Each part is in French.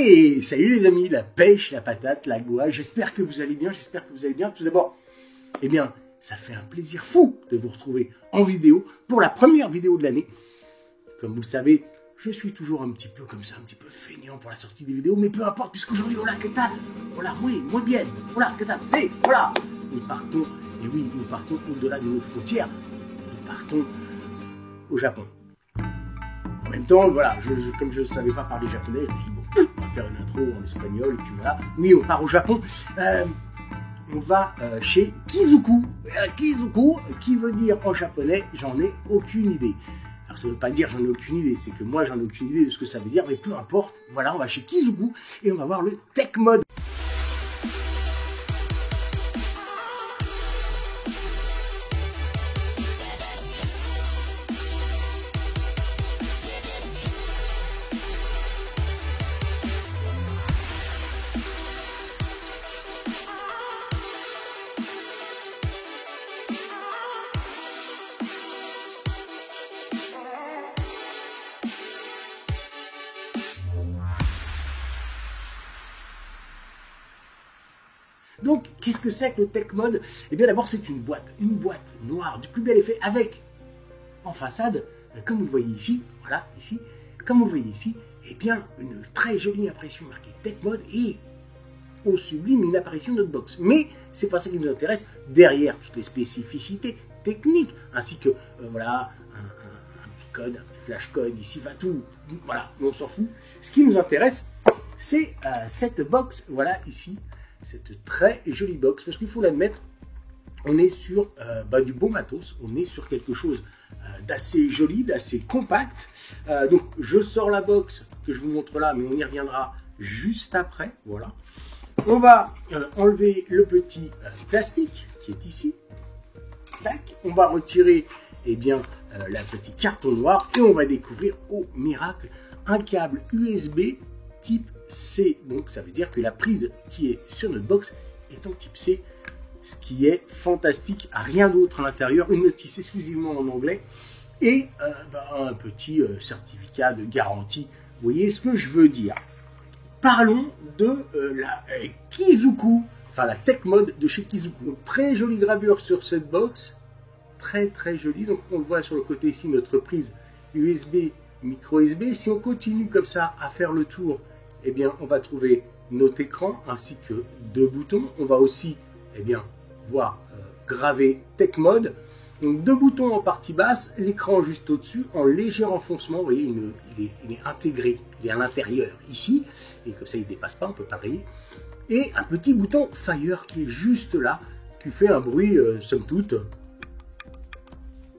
Hey, salut les amis, la pêche, la patate, la gouache, j'espère que vous allez bien, Tout d'abord, eh bien, ça fait un plaisir fou de vous retrouver en vidéo pour la première vidéo de l'année. Comme vous le savez, je suis toujours un petit peu comme ça, un petit peu feignant pour la sortie des vidéos, mais peu importe, puisqu'aujourd'hui, voilà, que tal? Voilà, oui, muy bien, voilà, que tal? C'est, voilà, nous partons, et oui, nous partons au-delà de nos frontières, nous partons au Japon. En même temps, voilà, comme je ne savais pas parler japonais, je me suis dit, bon, on va faire une intro en espagnol, et puis voilà. Oui, on part au Japon. On va chez Kizuku. Kizuku, qui veut dire en japonais, j'en ai aucune idée. Alors ça ne veut pas dire j'en ai aucune idée, c'est que moi j'en ai aucune idée de ce que ça veut dire, mais peu importe. Voilà, on va chez Kizuku et on va voir le Tech Mode. Donc, qu'est-ce que c'est que le Tech Mode? Eh bien, d'abord, c'est une boîte noire du plus bel effet avec, en façade, comme vous le voyez ici, voilà, ici, comme vous le voyez ici, eh bien, une très jolie impression marquée Tech Mode et au sublime une apparition de notre box. Mais c'est pas ça qui nous intéresse. Derrière toutes les spécificités techniques, ainsi que, voilà, un petit code, un petit flash code, ici va tout, voilà, on s'en fout. Ce qui nous intéresse, c'est cette box, voilà, ici, cette très jolie box, parce qu'il faut l'admettre, on est sur du beau matos, on est sur quelque chose d'assez joli, d'assez compact. Donc je sors la box que je vous montre là, mais on y reviendra juste après, voilà. On va enlever le petit plastique qui est ici. Tac. On va retirer eh bien, la petite carton noir et on va découvrir au miracle un câble USB type C. Donc ça veut dire que la prise qui est sur notre box est en type C, ce qui est fantastique. Rien d'autre à l'intérieur, une notice exclusivement en anglais et un petit certificat de garantie. Vous voyez ce que je veux dire? Parlons de la Kizuku, enfin la Tech Mode de chez Kizuku. Donc, très jolie gravure sur cette box, très jolie. Donc on le voit sur le côté ici, notre prise USB, micro USB. Si on continue comme ça à faire le tour, eh bien, on va trouver notre écran ainsi que deux boutons. On va aussi eh bien, voir gravé Tech Mode. Donc deux boutons en partie basse, l'écran juste au-dessus, en léger renfoncement. Vous voyez, il est intégré, il est à l'intérieur ici. Et comme ça, il ne dépasse pas, on peut pas rayer. Et un petit bouton Fire qui est juste là, qui fait un bruit, somme toute,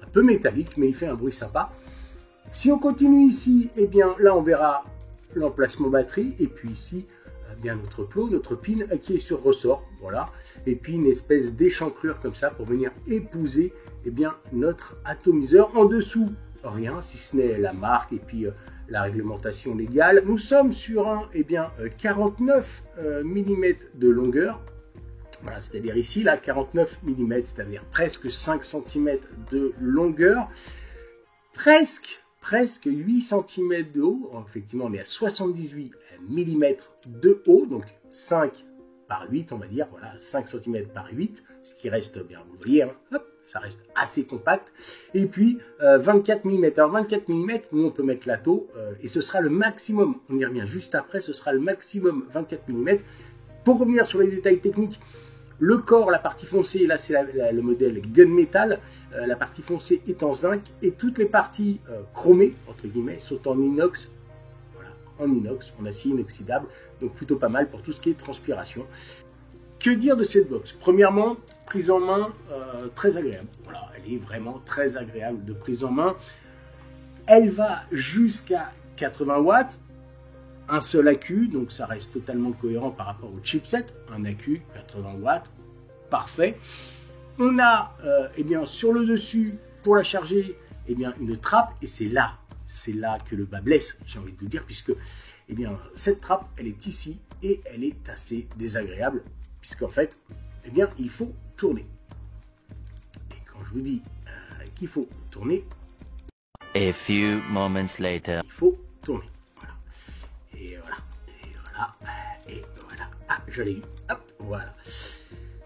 un peu métallique, mais il fait un bruit sympa. Si on continue ici, eh bien là, on verra l'emplacement batterie, et puis ici, bien notre plot, notre pin qui est sur ressort, voilà, et puis une espèce d'échancrure comme ça pour venir épouser eh bien, notre atomiseur. En dessous, rien, si ce n'est la marque et puis la réglementation légale. Nous sommes sur un 49 mm de longueur, voilà, c'est-à-dire ici, là, 49 mm, c'est-à-dire presque 5 cm de longueur, presque 8 cm de haut. Effectivement, on est à 78 mm de haut, donc 5 par 8, on va dire, voilà, 5 cm par 8, ce qui reste bien, vous voyez, hein, hop, ça reste assez compact. Et puis 24 mm. Alors 24 mm, nous on peut mettre la taux, et ce sera le maximum, on y revient juste après, ce sera le maximum 24 mm. Pour revenir sur les détails techniques, le corps, la partie foncée, là c'est le modèle Gunmetal, la partie foncée est en zinc et toutes les parties chromées, entre guillemets, sont en inox, voilà, en inox, en acier inoxydable, donc plutôt pas mal pour tout ce qui est transpiration. Que dire de cette box? Premièrement, prise en main très agréable, voilà, elle est vraiment très agréable de prise en main, elle va jusqu'à 80 watts, un seul accu, donc ça reste totalement cohérent par rapport au chipset, un accu, 80 watts, parfait. On a eh bien, sur le dessus, pour la charger, eh bien, une trappe, et c'est là que le bas blesse, j'ai envie de vous dire, puisque eh bien, cette trappe, elle est ici, et elle est assez désagréable, puisqu'en fait, eh bien, il faut tourner. Et quand je vous dis qu'il faut tourner, A few moments later. il faut tourner. Et voilà. voilà, et voilà, ah, je l'ai eu, hop, voilà.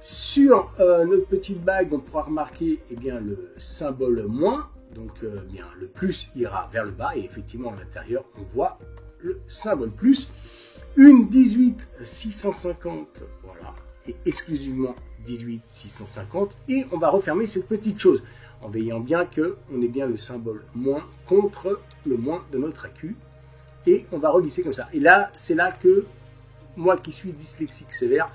Sur notre petite bague, on pourra remarquer eh bien, le symbole moins, donc bien, le plus ira vers le bas, et effectivement à l'intérieur, on voit le symbole plus. Une 18 650, voilà, et exclusivement 18 650, et on va refermer cette petite chose, en veillant bien qu'on ait bien le symbole moins contre le moins de notre AQ, et on va relisser comme ça. Et là, c'est là que moi qui suis dyslexique sévère,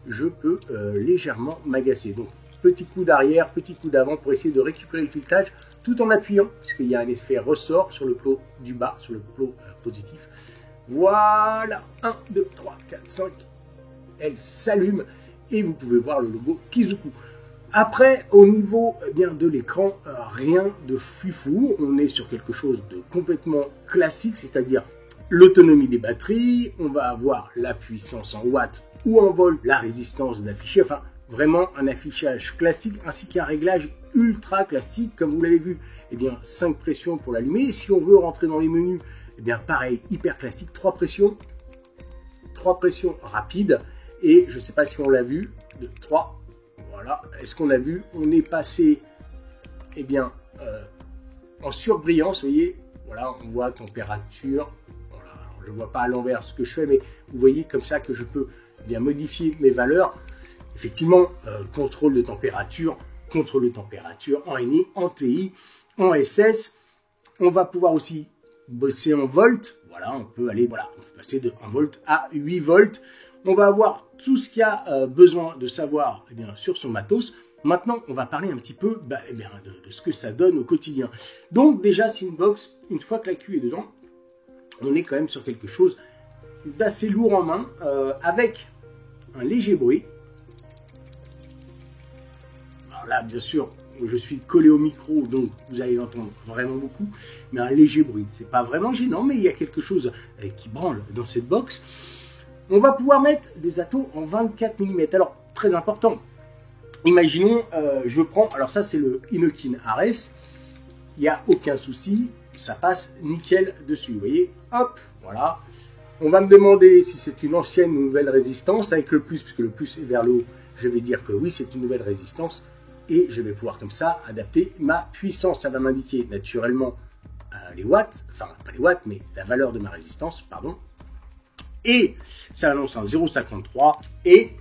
je peux légèrement m'agacer. Donc petit coup d'arrière, petit coup d'avant pour essayer de récupérer le filetage tout en appuyant, puisqu'il y a un effet ressort sur le plot du bas, sur le plot positif. Voilà, 1, 2, 3, 4, 5, elle s'allume et vous pouvez voir le logo Kizuku. Après, au niveau eh bien, de l'écran, rien de fifou, on est sur quelque chose de complètement classique, c'est-à-dire l'autonomie des batteries, on va avoir la puissance en watts ou en volts, la résistance d'afficher, enfin vraiment un affichage classique ainsi qu'un réglage ultra classique comme vous l'avez vu. Eh bien 5 pressions pour l'allumer, si on veut rentrer dans les menus, eh bien pareil, hyper classique, 3 pressions rapides et je ne sais pas si on l'a vu, 2, 3, voilà, est-ce qu'on a vu, on est passé eh bien en surbrillance, vous voyez, voilà, on voit température. Je ne vois pas à l'envers ce que je fais, mais vous voyez comme ça que je peux bien modifier mes valeurs. Effectivement, contrôle de température en NI, en TI, en SS. On va pouvoir aussi bosser en volts. Voilà, on peut aller, voilà, on peut passer de 1 volt à 8 volts. On va avoir tout ce qu'il y a besoin de savoir eh bien, sur son matos. Maintenant, on va parler un petit peu eh bien, de ce que ça donne au quotidien. Donc déjà, c'est une box, une fois que la Q est dedans, on est quand même sur quelque chose d'assez lourd en main, avec un léger bruit. Alors là, bien sûr, je suis collé au micro, donc vous allez l'entendre vraiment beaucoup, mais un léger bruit. C'est pas vraiment gênant, mais il y a quelque chose qui branle dans cette box. On va pouvoir mettre des atos en 24 mm. Alors, très important, imaginons, je prends, alors ça c'est le Inokin Ares, il n'y a aucun souci, ça passe nickel dessus, vous voyez, hop, voilà. On va me demander si c'est une ancienne ou nouvelle résistance avec le plus, puisque le plus est vers le haut, je vais dire que oui, c'est une nouvelle résistance, et je vais pouvoir comme ça adapter ma puissance. Ça va m'indiquer naturellement les watts, enfin pas les watts, mais la valeur de ma résistance, pardon, et ça annonce un 0,53, et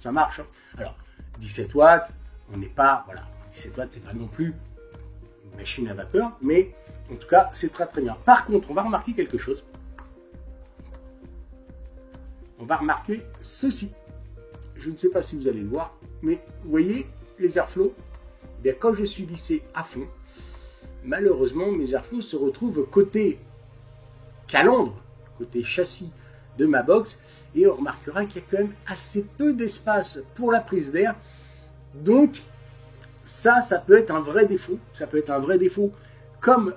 ça marche, hein. Alors, 17 watts, on n'est pas, voilà, 17 watts, c'est pas non plus une machine à vapeur, mais en tout cas, c'est très très bien. Par contre, on va remarquer quelque chose. On va remarquer ceci. Je ne sais pas si vous allez le voir, mais vous voyez les airflows, eh bien, quand je suis vissé à fond, malheureusement, mes airflows se retrouvent côté calandre, côté châssis de ma box, et on remarquera qu'il y a quand même assez peu d'espace pour la prise d'air. Donc ça peut être un vrai défaut. Ça peut être un vrai défaut, comme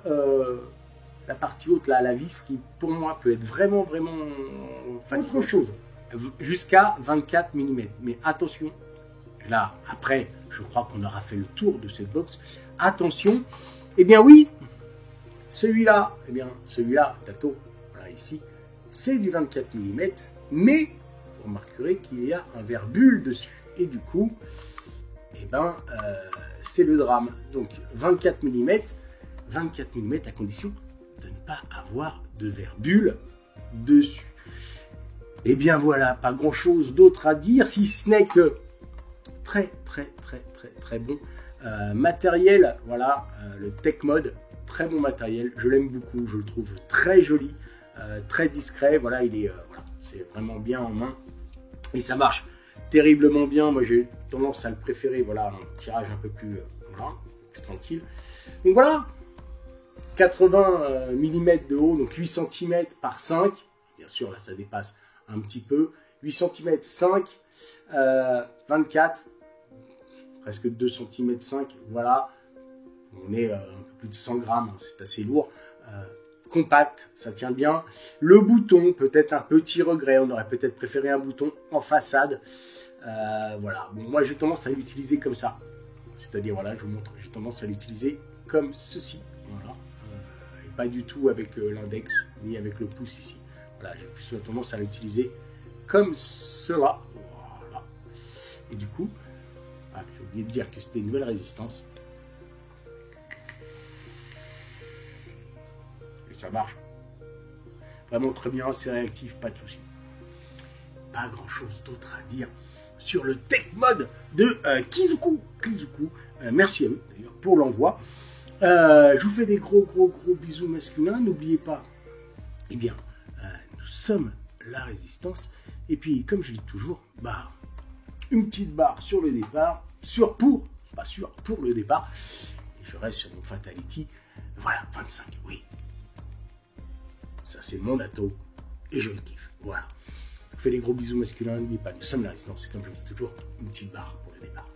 la partie haute, là, la vis, qui pour moi peut être vraiment autre chose, jusqu'à 24 mm. Mais attention, là, après, je crois qu'on aura fait le tour de cette box. Attention, eh bien oui, celui-là, Dato, voilà ici, c'est du 24 mm, mais vous remarquerez qu'il y a un verre bulle dessus. Et du coup, eh ben, c'est le drame. Donc 24 mm à condition de ne pas avoir de verre bulle dessus. Et bien voilà, pas grand chose d'autre à dire, si ce n'est que très bon matériel. Voilà, le Tech Mode, très bon matériel, je l'aime beaucoup, je le trouve très joli, très discret. Voilà, il est voilà, c'est vraiment bien en main et ça marche terriblement bien. Moi j'ai tendance à le préférer, voilà, un tirage un peu plus, voilà, plus tranquille. Donc voilà, 80 mm de haut, donc 8 cm par 5, bien sûr là ça dépasse un petit peu, 8 cm 5, 24, presque 2 cm 5, voilà, on est un peu plus de 100 grammes, hein, c'est assez lourd, compact, ça tient bien. Le bouton, peut-être un petit regret, on aurait peut-être préféré un bouton en façade, voilà, bon, moi j'ai tendance à l'utiliser comme ça, c'est-à-dire, voilà, je vous montre, j'ai tendance à l'utiliser comme ceci, voilà, pas du tout avec l'index, ni avec le pouce ici. Voilà, j'ai plus tendance à l'utiliser comme cela. Voilà. Et du coup, ah, j'ai oublié de dire que c'était une nouvelle résistance. Et ça marche. Vraiment très bien, c'est réactif, pas de souci. Pas grand chose d'autre à dire sur le tech mode de Kizuku. Merci à eux d'ailleurs pour l'envoi. Je vous fais des gros bisous masculins. N'oubliez pas, eh bien, nous sommes la résistance. Et puis, comme je dis toujours, une petite barre sur le départ, pour le départ. Et je reste sur mon Fatality. Voilà, 25, oui. Ça, c'est mon ato. Et je le kiffe. Voilà. Je vous fais des gros bisous masculins. N'oubliez pas, nous sommes la résistance. Et comme je dis toujours, une petite barre pour le départ.